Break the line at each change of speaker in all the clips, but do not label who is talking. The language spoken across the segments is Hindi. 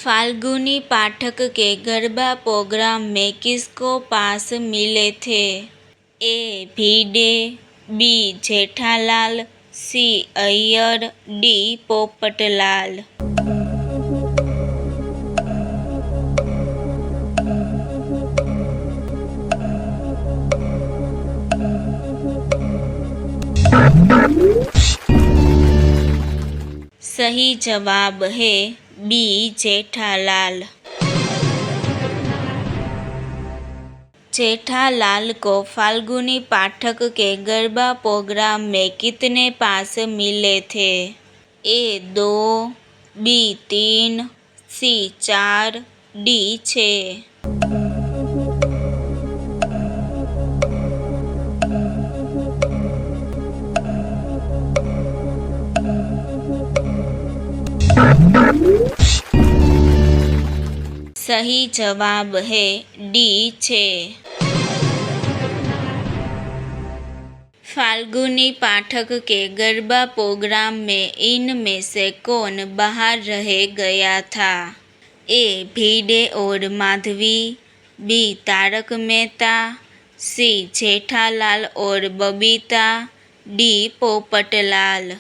फाल्गुनी पाठक के गरबा प्रोग्राम में किसको पास मिले थे? ए. भिड़े, बी. जेठालाल, सी. अय्यर, डी. पोपटलाल। सही जवाब है बी. जेठालाल। जेठालाल को फाल्गुनी पाठक के गरबा प्रोग्राम में कितने पास मिले थे? ए. 2, बी. 3, सी. 4, डी. 6। सही जवाब है डी. 6। फाल्गुनी पाठक के गरबा प्रोग्राम में इनमें से कौन बाहर रह गया था? ए. भिड़े और माधवी, बी. तारक मेहता, सी. जेठालाल और बबीता, डी. पोपटलाल।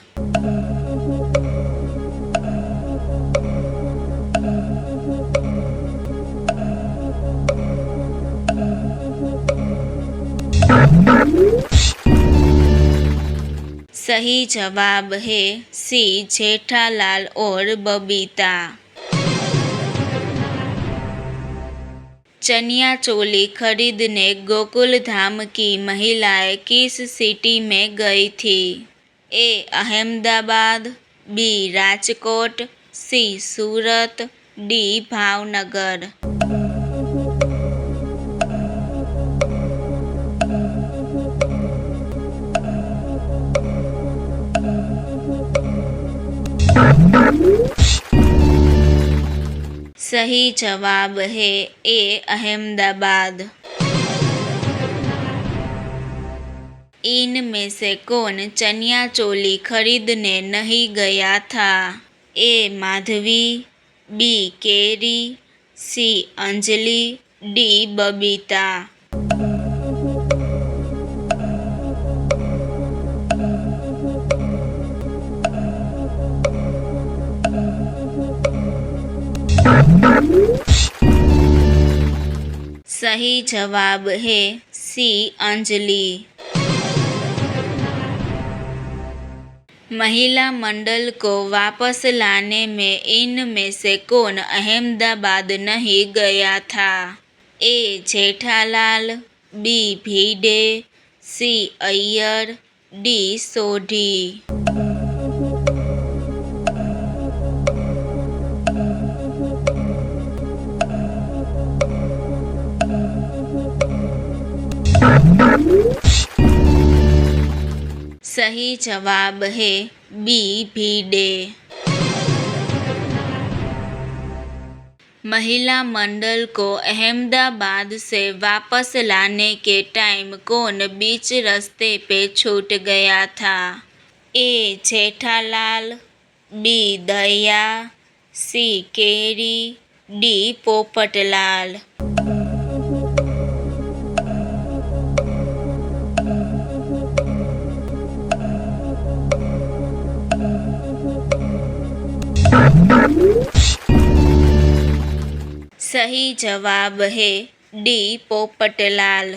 सही जवाब है सी. जेठालाल और बबीता। चनिया चोली खरीदने गोकुल धाम की महिलाएं किस सिटी में गई थी? ए. अहमदाबाद, बी. राजकोट, सी. सूरत, डी. भावनगर। सही जवाब है ए. अहमदाबाद। इनमें से कौन चनिया चोली खरीदने नहीं गया था? ए. माधवी, बी. केरी, सी. अंजलि, डी. बबीता। सही जवाब है सी. अंजलि। महिला मंडल को वापस लाने में इनमें से कौन अहमदाबाद नहीं गया था? ए. जेठालाल, बी. भिड़े, सी. अय्यर, डी. सोढ़ी। सही जवाब है बी. भिड़े। महिला मंडल को अहमदाबाद से वापस लाने के टाइम कौन बीच रास्ते पे छूट गया था? ए. जेठालाल, बी. दया, सी. केरी, डी. पोपटलाल। सही जवाब है डी. पोपटलाल।